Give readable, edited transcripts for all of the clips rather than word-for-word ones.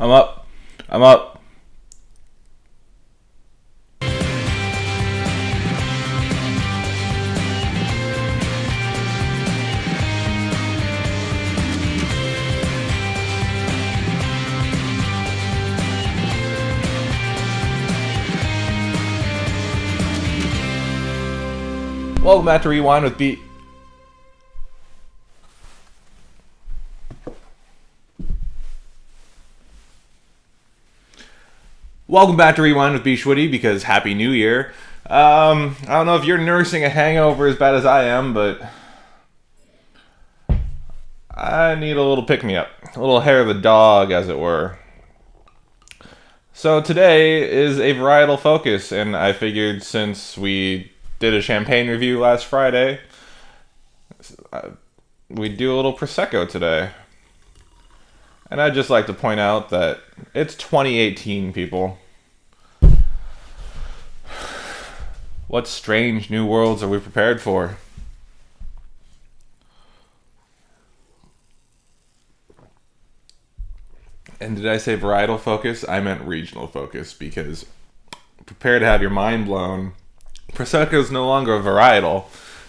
I'm up. I'm up. Welcome back to Rewind with B. Welcome back to Rewind with bschwitty, because Happy New Year. I don't know if you're nursing a hangover as bad as I am, but I need a little pick-me-up. A little hair of the dog, as it were. So today is a varietal focus, and I figured since we did a champagne review last Friday, we'd do a little Prosecco today. And I'd just like to point out that it's 2018, people. What strange new worlds are we prepared for? And did I say varietal focus? I meant regional focus, because prepare to have your mind blown. Prosecco is no longer a varietal.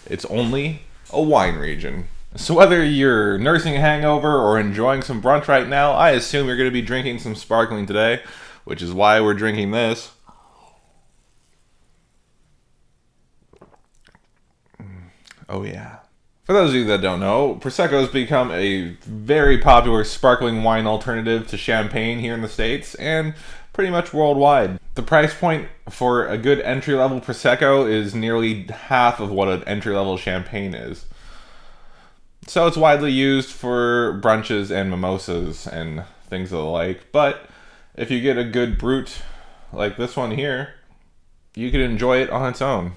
It's only a wine region. So whether you're nursing a hangover or enjoying some brunch right now, I assume you're going to be drinking some sparkling today, which is why we're drinking this. Oh yeah. For those of you that don't know, Prosecco has become a very popular sparkling wine alternative to champagne here in the States and pretty much worldwide. The price point for a good entry-level Prosecco is nearly half of what an entry-level champagne is. So it's widely used for brunches and mimosas and things of the like. But if you get a good brut like this one here, you can enjoy it on its own.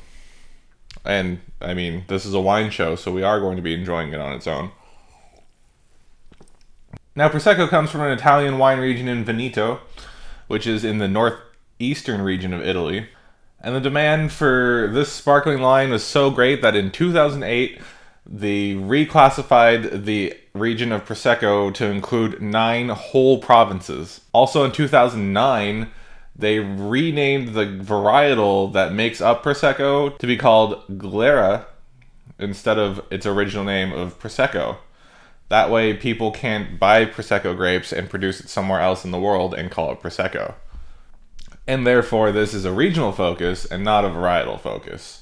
And, I mean, this is a wine show, so we are going to be enjoying it on its own. Now, Prosecco comes from an Italian wine region in Veneto, which is in the northeastern region of Italy. And the demand for this sparkling line was so great that in 2008, they reclassified the region of Prosecco to include 9 whole provinces. Also in 2009, they renamed the varietal that makes up Prosecco to be called Glera instead of its original name of Prosecco. That way people can't buy Prosecco grapes and produce it somewhere else in the world and call it Prosecco. And therefore this is a regional focus and not a varietal focus.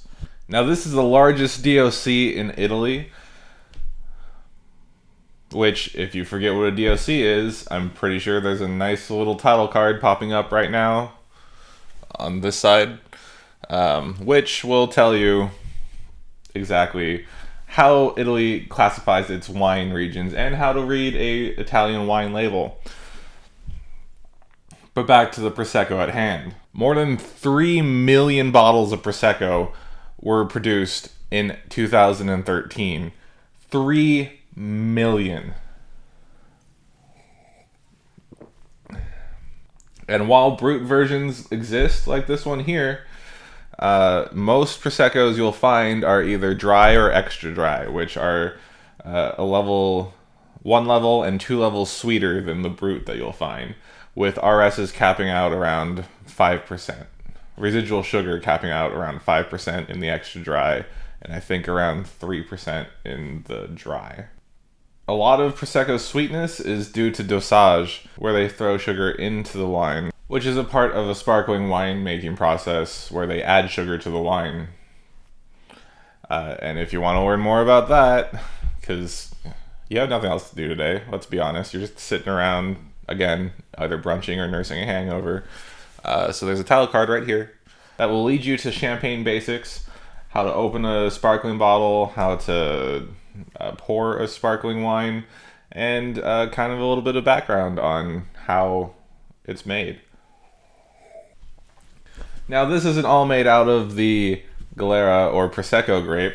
Now this is the largest DOC in Italy, which, if you forget what a DOC is, I'm pretty sure there's a nice little title card popping up right now on this side, which will tell you exactly how Italy classifies its wine regions and how to read a Italian wine label. But back to the Prosecco at hand. More than 3 million bottles of Prosecco were produced in 2013. 3 million. And while brut versions exist, like this one here, most Proseccos you'll find are either dry or extra dry, which are one level and 2 levels sweeter than the brut that you'll find, with RSs capping out around 5%. Residual sugar capping out around 5% in the extra dry, and I think around 3% in the dry. A lot of Prosecco's sweetness is due to dosage, where they throw sugar into the wine, which is a part of a sparkling wine making process where they add sugar to the wine. And if you want to learn more about that, because you have nothing else to do today, let's be honest, you're just sitting around, again, either brunching or nursing a hangover. So there's a title card right here that will lead you to champagne basics, how to open a sparkling bottle, how to pour a sparkling wine, and kind of a little bit of background on how it's made. Now, this isn't all made out of the Glera or Prosecco grape.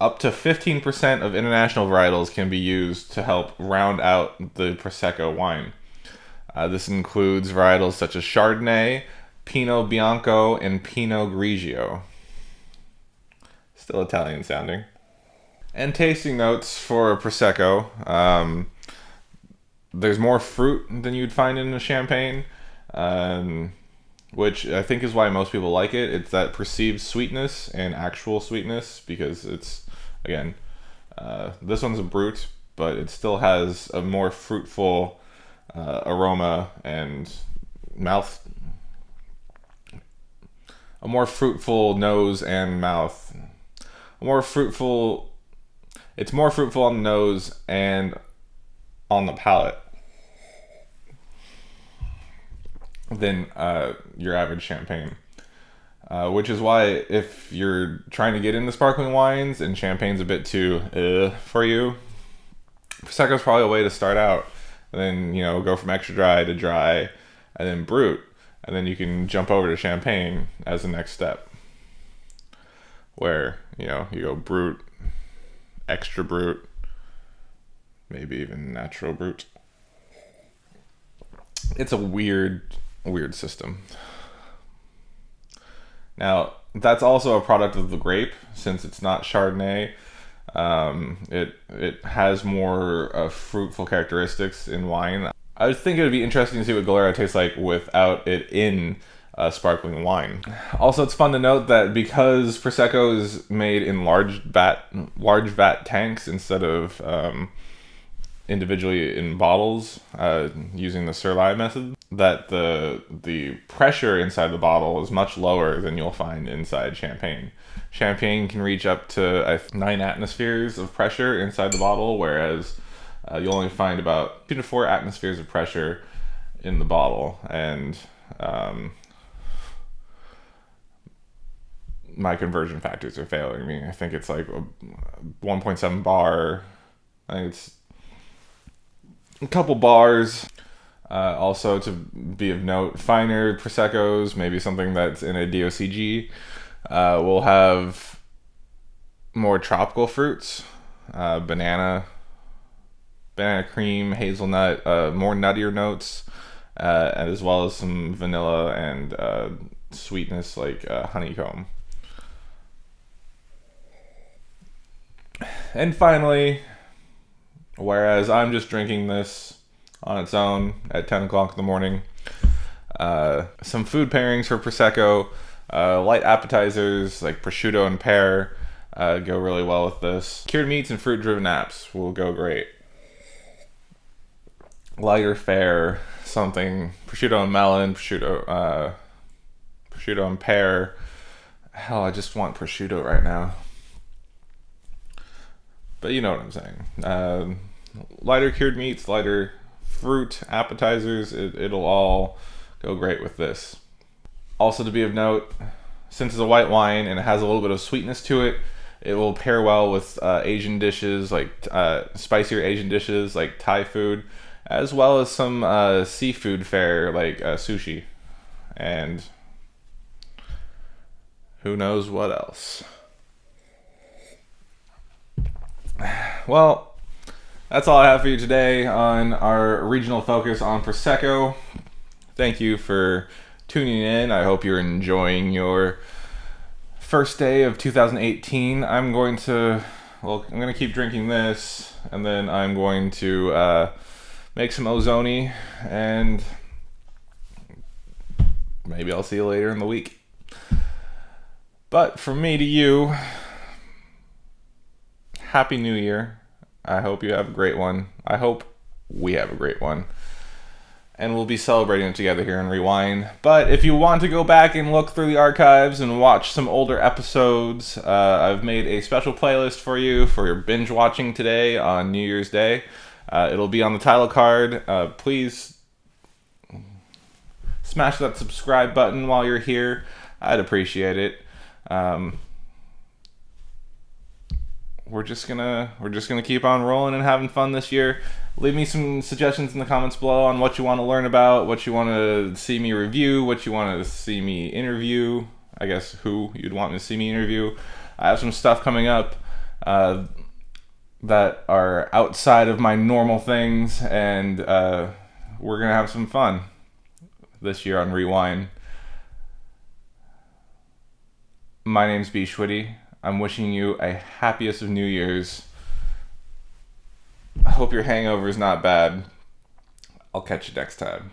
Up to 15% of international varietals can be used to help round out the Prosecco wine. This includes varietals such as Chardonnay, Pinot Bianco, and Pinot Grigio. Still Italian sounding. And tasting notes for Prosecco. there's more fruit than you'd find in a champagne, which I think is why most people like it. It's that perceived sweetness and actual sweetness, because it's, again, this one's a brut, but it still has a more fruitful aroma and mouth, a more fruitful nose and mouth, it's more fruitful on the nose and on the palate than your average champagne. Which is why if you're trying to get into sparkling wines and champagne's a bit too for you, Prosecco's probably a way to start out. And then, go from extra dry to dry, and then brut. And then you can jump over to champagne as the next step. Where, you go brut, extra brut, maybe even natural brut. It's a weird system. Now, that's also a product of the grape, since it's not Chardonnay. It has more fruitful characteristics in wine. I think it would be interesting to see what Galera tastes like without it in sparkling wine. Also, it's fun to note that because Prosecco is made in large vat tanks instead of individually in bottles using the Surly method, that the pressure inside the bottle is much lower than you'll find inside champagne. Champagne can reach up to 9 atmospheres of pressure inside the bottle, whereas you'll only find about 2 to 4 atmospheres of pressure in the bottle. And my conversion factors are failing me. I think it's like 1.7 bar. I think it's a couple bars. Also, to be of note, finer Proseccos, maybe something that's in a DOCG, will have more tropical fruits, banana cream, hazelnut, more nuttier notes, as well as some vanilla and sweetness like honeycomb. And finally, whereas I'm just drinking this on its own at 10 o'clock in the morning, some food pairings for Prosecco, light appetizers like prosciutto and pear go really well with this. Cured meats and fruit-driven apps will go great. Lighter fare, something prosciutto and melon, prosciutto and pear. Hell, I just want prosciutto right now. But you know what I'm saying. Lighter cured meats, lighter fruit appetizers, it'll all go great with this. Also, to be of note, since it's a white wine and it has a little bit of sweetness to it, it will pair well with Asian dishes, like spicier Asian dishes like Thai food, as well as some seafood fare like sushi, and who knows what else. Well, that's all I have for you today on our regional focus on Prosecco. Thank you for tuning in. I hope you're enjoying your first day of 2018. I'm going to keep drinking this, and then I'm going to make some Ozoni, and maybe I'll see you later in the week. But from me to you, Happy New Year. I hope you have a great one. I hope we have a great one. And we'll be celebrating it together here in Rewind. But if you want to go back and look through the archives and watch some older episodes, I've made a special playlist for you for your binge watching today on New Year's Day. It'll be on the title card. Please smash that subscribe button while you're here. I'd appreciate it. We're just gonna keep on rolling and having fun this year. Leave me some suggestions in the comments below on what you want to learn about, what you want to see me review, what you want to see me interview. I guess who you'd want me to see me interview. I have some stuff coming up that are outside of my normal things, and we're gonna have some fun this year on Rewind. My name's bschwitty. I'm wishing you a happiest of New Year's. I hope your hangover is not bad. I'll catch you next time.